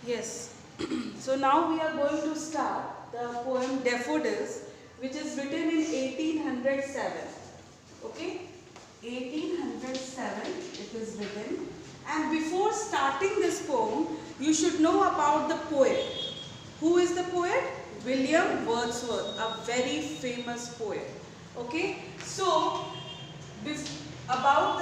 Yes. So now we are going to start the poem Daffodils, which is written in 1807. Okay? 1807 it is written. And before starting this poem, you should know about the poet. Who is the poet? William Wordsworth, a very famous poet. Okay? So, about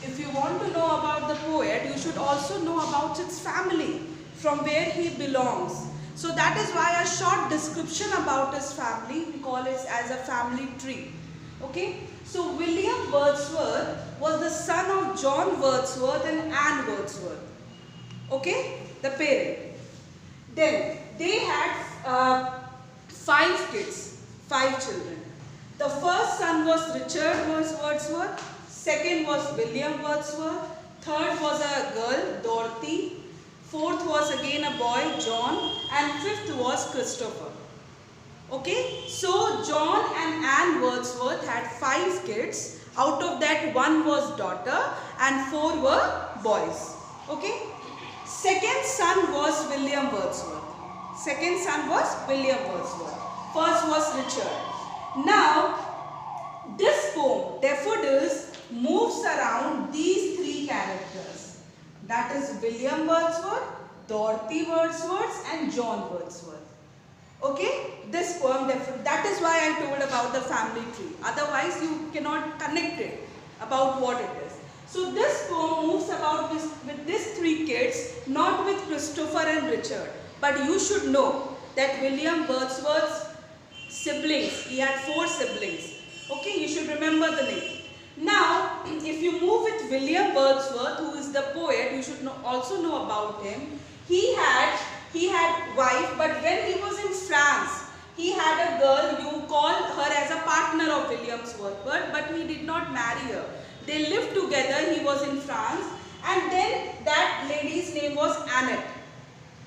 if you want to know about the poet, you should also know about its family, from where he belongs. So that is why a short description about his family, we call it as a family tree. Okay? So William Wordsworth was the son of John Wordsworth and Anne Wordsworth. Okay? The parent. Then they had 5 kids, 5 children. The first son was Richard Wordsworth, second was William Wordsworth, third was a girl, Dorothy, fourth was again a boy, John, and fifth was Christopher. Okay, so John and Anne Wordsworth had 5 kids. Out of that, 1 was daughter and 4 were boys. Okay, second son was William Wordsworth. Second son was William Wordsworth. First was Richard. Now, this poem, Daffodils, moves around these 3 characters. That is William Wordsworth, Dorothy Wordsworth and John Wordsworth. Okay, this poem, that is why I told about the family tree. Otherwise, you cannot connect it about what it is. So this poem moves about with these 3 kids, not with Christopher and Richard. But you should know that William Wordsworth's siblings, he had 4 siblings. Okay, you should remember the name. Now, if you move with William Wordsworth, who is the poet, you should also know about him. He had wife, but when he was in France, he had a girl, you call her as a partner of William Wordsworth, but he did not marry her. They lived together, he was in France, and then that lady's name was Annette.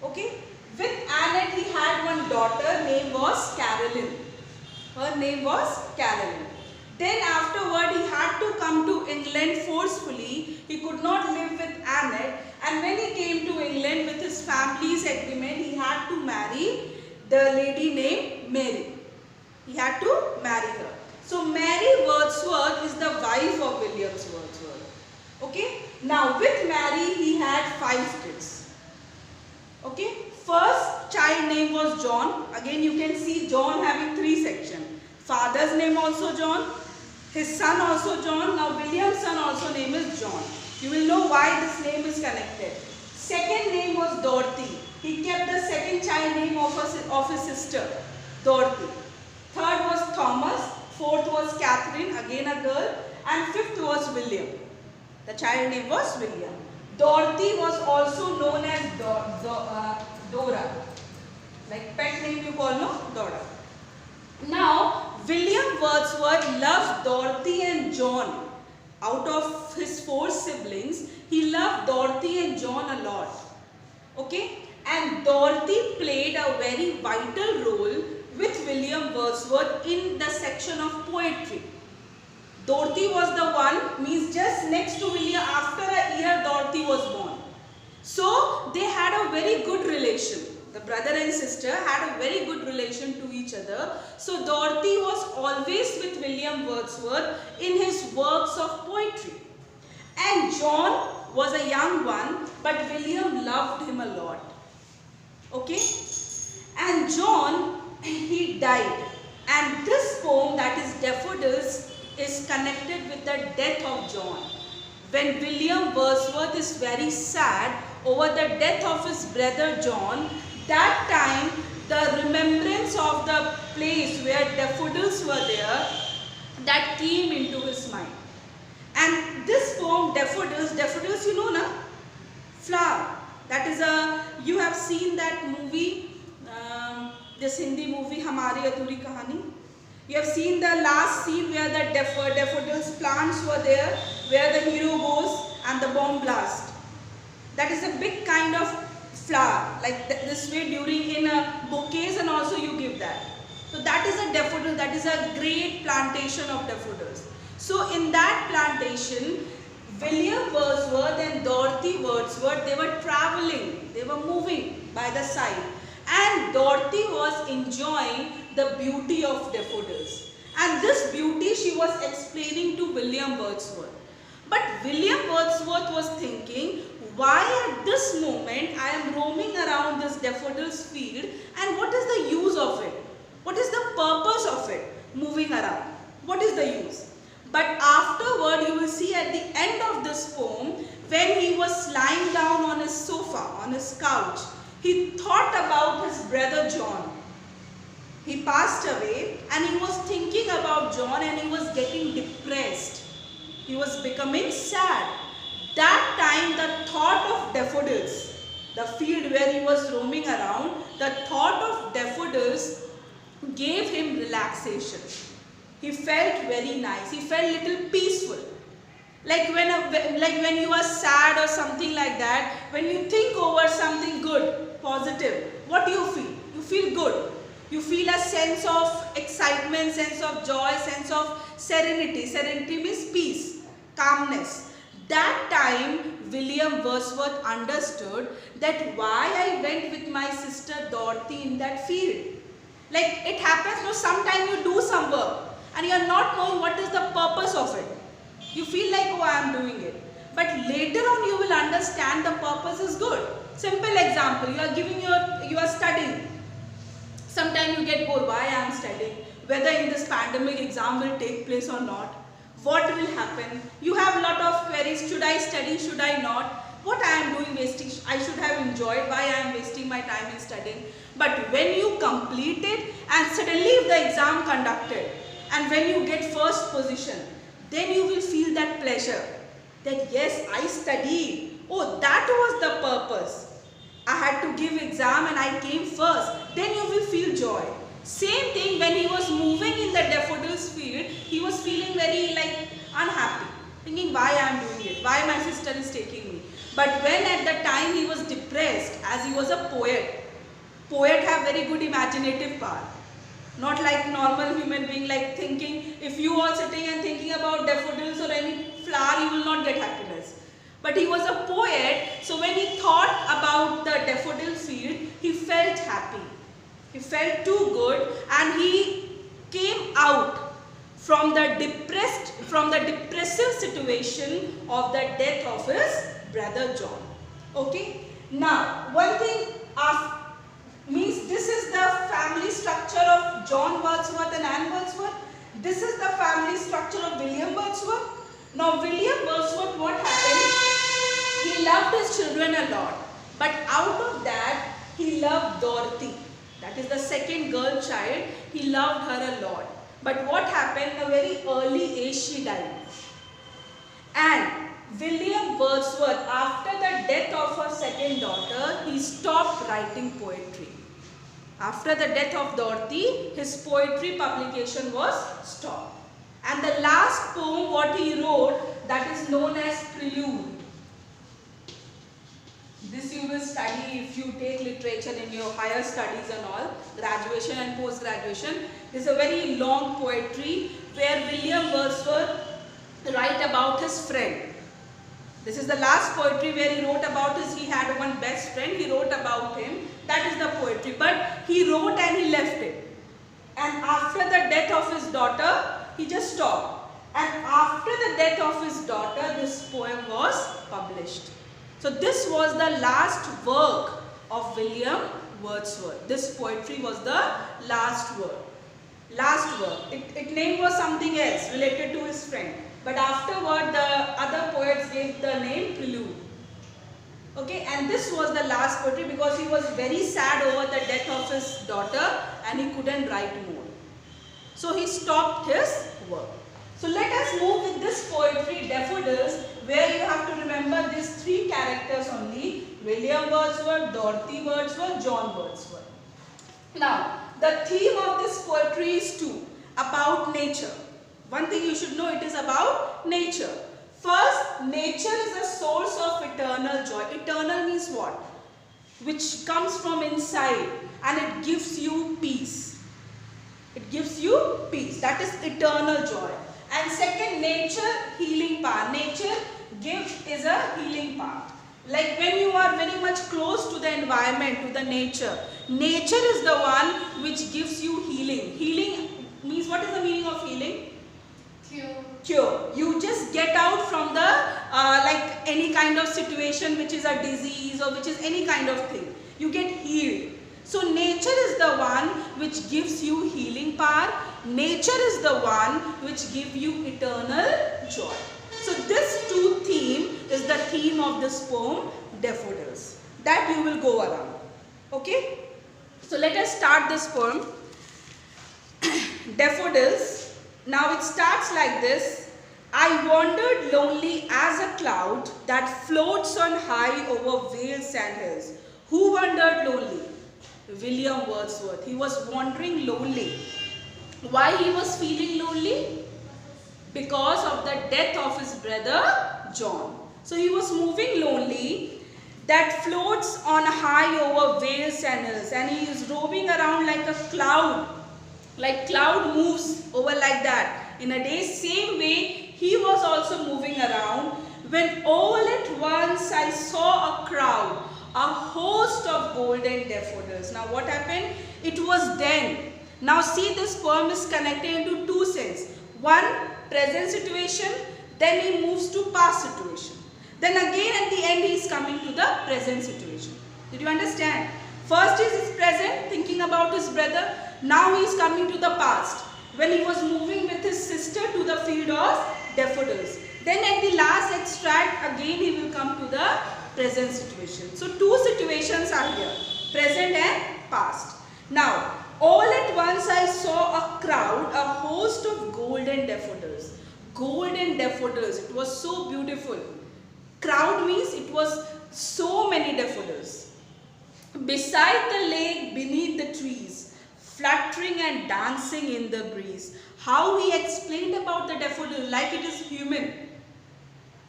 Okay? With Annette, he had one daughter, name was Caroline. Her name was Caroline. Then afterward, he had to come to England forcefully. He could not live with Annette. And when he came to England with his family's agreement, he had to marry the lady named Mary. He had to marry her. So Mary Wordsworth is the wife of William Wordsworth. Okay. Now with Mary, he had 5 kids. Okay. First child name was John. Again, you can see John having 3 sections. Father's name also John. His son also John. Now William's son also name is John. You will know why this name is connected. Second name was Dorothy. He kept the second child name of his sister, Dorothy. Third was Thomas. Fourth was Catherine, again a girl. And fifth was William. The child name was William. Dorothy was also known as Dora. Like pet name you call, no? Dora. Now, William Wordsworth loves Dorothy and John. Out of his 4 siblings, he loved Dorothy and John a lot. Okay? And Dorothy played a very vital role with William Wordsworth in the section of poetry. Dorothy was the one, means just next to William, after a year Dorothy was born. So, they had a very good relation. The brother and sister had a very good relation to each other. So Dorothy was always with William Wordsworth in his works of poetry. And John was a young one, but William loved him a lot. Okay? And John, he died. And this poem, that is Daffodils, is connected with the death of John. When William Wordsworth is very sad over the death of his brother John, that time the remembrance of the place where daffodils were there, that came into his mind. And this poem, daffodils you know na? Flower. That is you have seen that movie, this Hindi movie, Hamari Adhuri Kahani. You have seen the last scene where the daffodils plants were there, where the hero goes and the bomb blast. That is a big kind of flower, like this way during in bouquets, and also you give that. So that is a daffodil, that is a great plantation of daffodils. So in that plantation, William Wordsworth and Dorothy Wordsworth, they were traveling, they were moving by the side, and Dorothy was enjoying the beauty of daffodils. And this beauty she was explaining to William Wordsworth. But William Wordsworth was thinking, why at this moment I am roaming around this daffodils field, and what is the use of it? What is the purpose of it moving around? What is the use? But afterward you will see at the end of this poem, when he was lying down on his sofa, on his couch, he thought about his brother John. He passed away and he was thinking about John, and he was getting depressed. He was becoming sad. That time the thought of daffodils, the field where he was roaming around, the thought of daffodils gave him relaxation. He felt very nice. He felt little peaceful. Like when you are sad or something like that, when you think over something good, positive, what do you feel? You feel good. You feel a sense of excitement, sense of joy, sense of serenity. Serenity means peace, calmness. That time William Wordsworth understood that why I went with my sister Dorothy in that field. Like it happens, no, sometimes you do some work and you are not knowing what is the purpose of it. You feel like, oh, I am doing it. But later on you will understand the purpose is good. Simple example, you are studying. Sometimes you get bored, why I am studying, whether in this pandemic exam will take place or not, what will happen. You have a lot of queries, should I study, should I not, what I am doing wasting, I should have enjoyed, why I am wasting my time in studying. But when you complete it and suddenly if the exam conducted and when you get first position, then you will feel that pleasure that yes, I studied, oh, that was the purpose. I had to give exam and I came first. Then you will feel joy. Same thing when he was moving in the daffodils field, he was feeling very unhappy. Thinking why I am doing it, why my sister is taking me. But when at the time he was depressed, as he was a poet have very good imaginative power. Not like normal human being, like thinking, if you are sitting and thinking about daffodils or any flower, you will not get happiness. But he was a poet, so when he thought about the daffodil field, he felt happy. He felt too good, and he came out from the depressive situation of the death of his brother John. Okay? Now, one thing means this is the family structure of John Wordsworth and Anne Wordsworth. This is the family structure of William Wordsworth. Now, William Wordsworth, what happened? He loved his children a lot, but out of that, he loved Dorothy. That is the second girl child. He loved her a lot. But what happened? A very early age she died. And William Wordsworth, after the death of her second daughter, he stopped writing poetry. After the death of Dorothy, his poetry publication was stopped. And the last poem what he wrote, that is known as Prelude. This you will study if you take literature in your higher studies and all, graduation and post-graduation. This is a very long poetry where William Wordsworth write about his friend. This is the last poetry where he wrote about he had one best friend, he wrote about him. That is the poetry. But he wrote and he left it. And after the death of his daughter, he just stopped. And after the death of his daughter, this poem was published. So this was the last work of William Wordsworth. This poetry was the last work. Its name was something else related to his friend. But afterward, the other poets gave the name Prelude. Okay, and this was the last poetry because he was very sad over the death of his daughter and he couldn't write more. So he stopped his work. So let us move with this poetry, Daffodils, where you have to remember these three characters only: William Wordsworth, Dorothy Wordsworth, John Wordsworth. Now, the theme of this poetry is about nature. One thing you should know, it is about nature. First, nature is a source of eternal joy. Eternal means what? Which comes from inside and it gives you peace. It gives you peace. That is eternal joy. And And second, nature healing power. Nature gift is a healing power. Like when you are very much close to the environment, to the nature, nature is the one which gives you healing. Healing means, what is the meaning of healing? Cure. You just get out from the like any kind of situation which is a disease or which is any kind of thing. You get healed. So nature is the one which gives you healing power. Nature is the one which gives you eternal joy. So this two theme is the theme of this poem, Daffodils. That you will go around. Okay? So let us start this poem. Daffodils. Now it starts like this. I wandered lonely as a cloud that floats on high over vales and hills. Who wandered lonely? William Wordsworth. He was wandering lonely. Why he was feeling lonely? Because of the death of his brother John. So he was moving lonely, that floats on high over vales and hills, and he is roaming around like a cloud. Like cloud moves over like that. In a day, same way he was also moving around, when all at once I saw a crowd, a host of golden daffodils. Now what happened? It was then. Now see, this poem is connected into two senses. One, present situation, then he moves to past situation. Then again at the end he is coming to the present situation. Did you understand? First is his present, thinking about his brother. Now he is coming to the past, when he was moving with his sister to the field of daffodils. Then at the last extract, again he will come to the present situation. So two situations are here, present and past. Now, all at once I saw a crowd, a host of golden daffodils. Golden daffodils, it was so beautiful. Crowd means it was so many daffodils. Beside the lake, beneath the trees, fluttering and dancing in the breeze. How he explained about the daffodil, like it is human.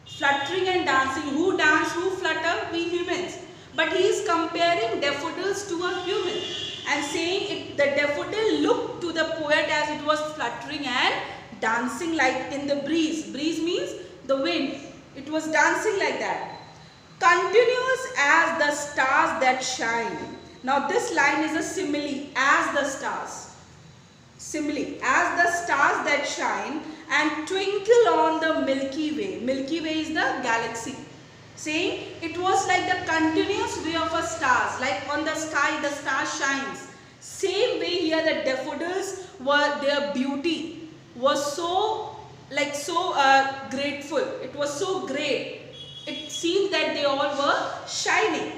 Fluttering and dancing. Who dance, who flutter? We humans. But he is comparing daffodils to a human and saying the daffodil looked to the poet as it was fluttering and dancing like in the breeze. Breeze means the wind. It was dancing like that. Continuous as the stars that shine. Now this line is a simile, as the stars. Simile, as the stars that shine and twinkle on the Milky Way. Milky Way is the galaxy. Saying it was like the continuous way of a stars, like on the sky the star shines. Same way here the daffodils were, their beauty was so grateful. It was so great. It seemed that they all were shining.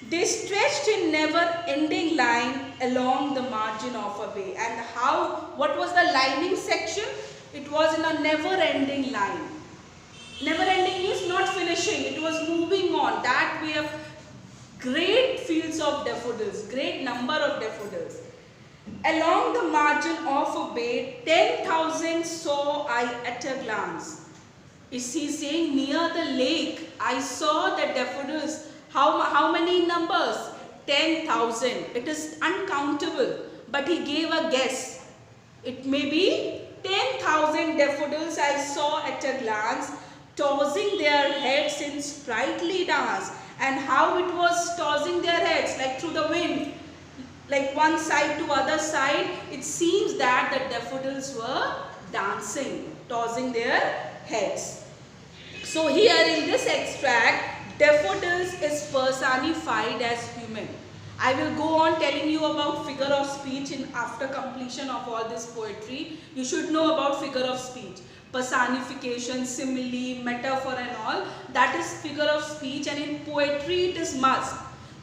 They stretched in never-ending line along the margin of a bay. And what was the lining section? It was in a never-ending line. Never-ending means not finishing. It was moving on. That way of great fields of daffodils, great number of daffodils. Along the margin of a bay, 10,000 saw I at a glance. Is he saying near the lake, I saw the daffodils. How many numbers? 10,000. It is uncountable. But he gave a guess. It may be 10,000 daffodils I saw at a glance, tossing their heads in sprightly dance. And how it was tossing their heads, like through the wind, like one side to other side. It seems that the daffodils were dancing, tossing their heads. So here in this extract, daffodils is personified as human. I will go on telling you about figure of speech after completion of all this poetry. You should know about figure of speech. Personification, simile, metaphor and all. That is figure of speech, and in poetry it is must.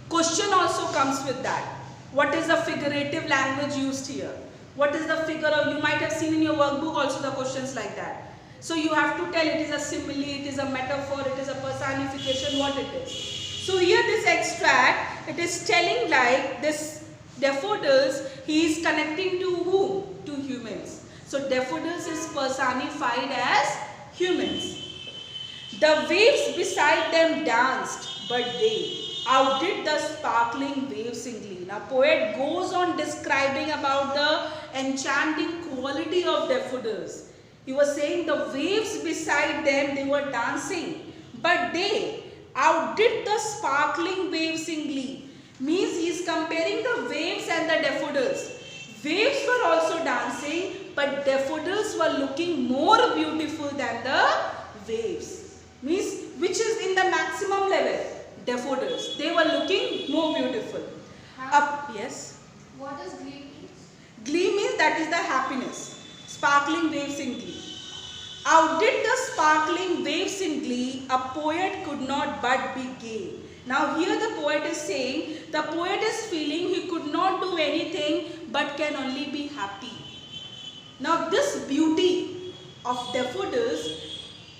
Question also comes with that. What is the figurative language used here? What is the figure of, you might have seen in your workbook also the questions like that. So you have to tell it is a simile, it is a metaphor, it is a personification, what it is. So here this extract, it is telling like this daffodils, he is connecting to whom? To humans. So daffodils is personified as humans. The waves beside them danced, but they outdid the sparkling waves in glee. Now poet goes on describing about the enchanting quality of daffodils. He was saying the waves beside them, they were dancing, but they outdid the sparkling waves in glee. Means he is comparing the waves and the daffodils. Waves were also dancing, but daffodils were looking more beautiful than the waves. Means which is in the maximum level? Daffodils. They were looking more beautiful. Up, yes. What does glee mean? Glee means that is the happiness. Sparkling waves in glee. Outdid the sparkling waves in glee, a poet could not but be gay. Now here the poet is saying, the poet is feeling he could not do anything but can only be happy. Now this beauty of daffodils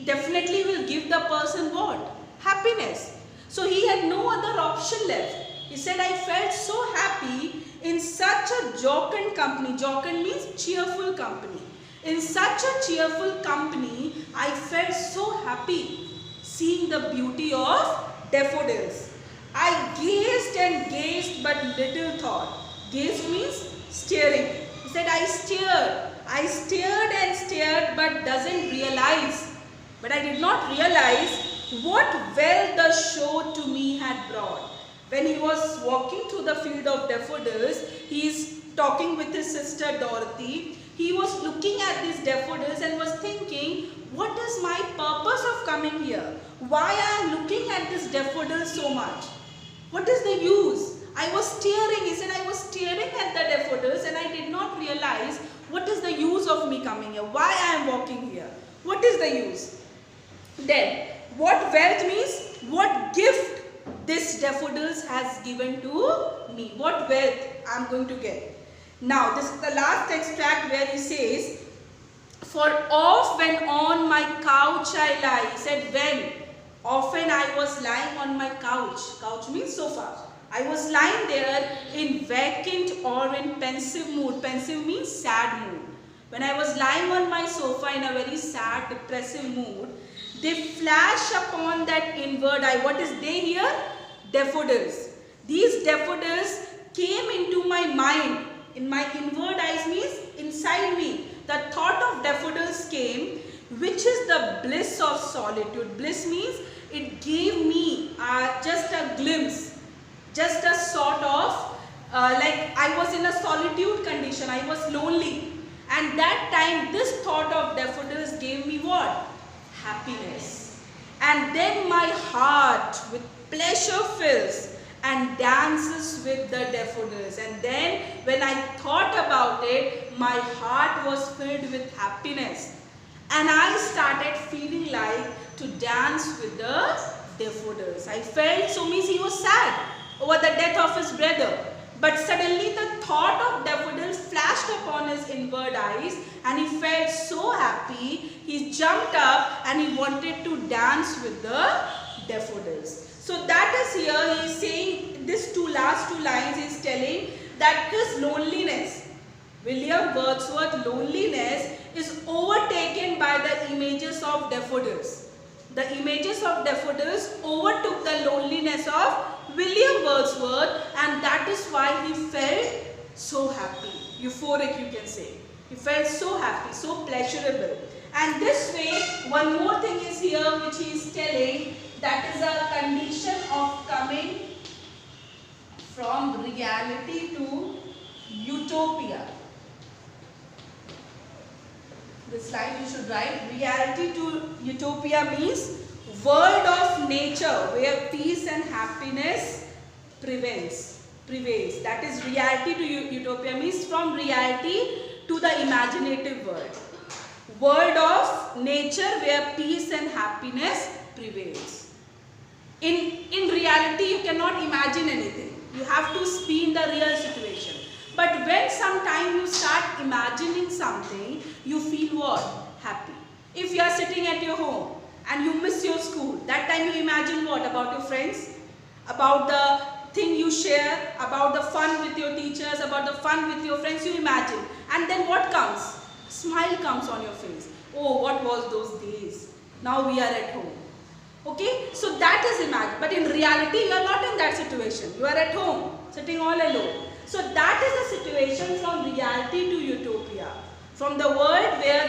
definitely will give the person what? Happiness. So he had no other option left. He said, I felt so happy in such a jocund company. Jocund means cheerful company. In such a cheerful company, I felt so happy seeing the beauty of daffodils. I gazed and gazed but little thought. Gazed means staring. He said, I stared and stared but doesn't realize. But I did not realize what wealth the show to me had brought. When he was walking through the field of daffodils, he is talking with his sister Dorothy. He was looking at these daffodils and was thinking, what is my purpose of coming here? Why I am looking at this daffodil so much? What is the use? I was staring, he said, I was staring at the daffodils and I did not realize what is the use of me coming here? Why I am walking here? What is the use? Then, what wealth means? What gift this daffodils has given to me? What wealth I am going to get? Now, this is the last extract where he says, for oft when on my couch I lie. He said, when often I was lying on my couch. Couch means sofa. I was lying there in vacant or in pensive mood. Pensive means sad mood. When I was lying on my sofa in a very sad, depressive mood, they flash upon that inward eye. What is they here? Daffodils. These daffodils came into my mind. In my inward eyes means inside me. The thought of daffodils came, which is the bliss of solitude. Bliss means it gave me just a glimpse, just a sort of like I was in a solitude condition. I was lonely. And that time this thought of daffodils gave me what? Happiness. And then my heart with pleasure fills and dances with the daffodils. And then when I thought about it, my heart was filled with happiness. And I started feeling like to dance with the daffodils. I felt, so means he was sad over the death of his brother. But suddenly the thought of daffodils flashed upon his inward eyes and he felt so happy. He jumped up and he wanted to dance with the daffodils. So that is here he is saying, this last two lines he is telling that his loneliness, William Wordsworth's loneliness is overtaken by the images of daffodils. The images of daffodils overtook the loneliness of William Wordsworth, and that is why he felt so happy, euphoric you can say. He felt so happy, so pleasurable. And this way, one more thing is here which he is telling, that is a condition of coming from reality to utopia. This slide you should write, reality to utopia means world of nature where peace and happiness prevails. That is reality to utopia means from reality to the imaginative world. World of nature where peace and happiness prevails. In reality you cannot imagine anything. You have to be in the real situation. But when sometime you start imagining something, you feel what? Happy. If you are sitting at your home and you miss your school, that time you imagine what? About your friends, about the thing you share, about the fun with your teachers, about the fun with your friends, you imagine. And then what comes? A smile comes on your face. Oh, what was those days? Now we are at home. Okay, so that is imagined. But in reality, you are not in that situation. You are at home, sitting all alone. So that is the situation from reality to utopia. From the world where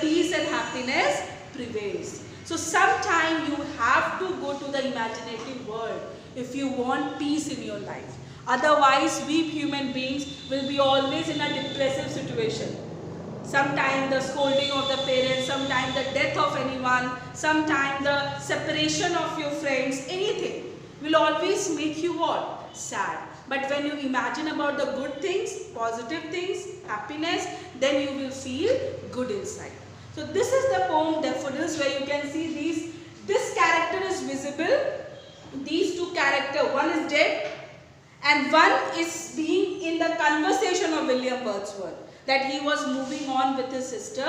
peace and happiness prevails. So sometime you have to go to the imaginative world if you want peace in your life. Otherwise, we human beings will be always in a depressive situation. Sometimes the scolding of the parents, sometimes the death of anyone, sometimes the separation of your friends, anything will always make you what? Sad. But when you imagine about the good things, positive things, happiness, then you will feel good inside. So this is the poem Daffodils, where you can see this character is visible. These two characters, one is dead and one is being in the conversation of William Wordsworth, that he was moving on with his sister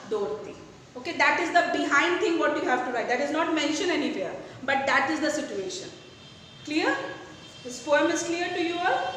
Dorothy. Okay, that is the behind thing what you have to write. That is not mentioned anywhere, but that is the situation. Clear? This poem is clear to you all?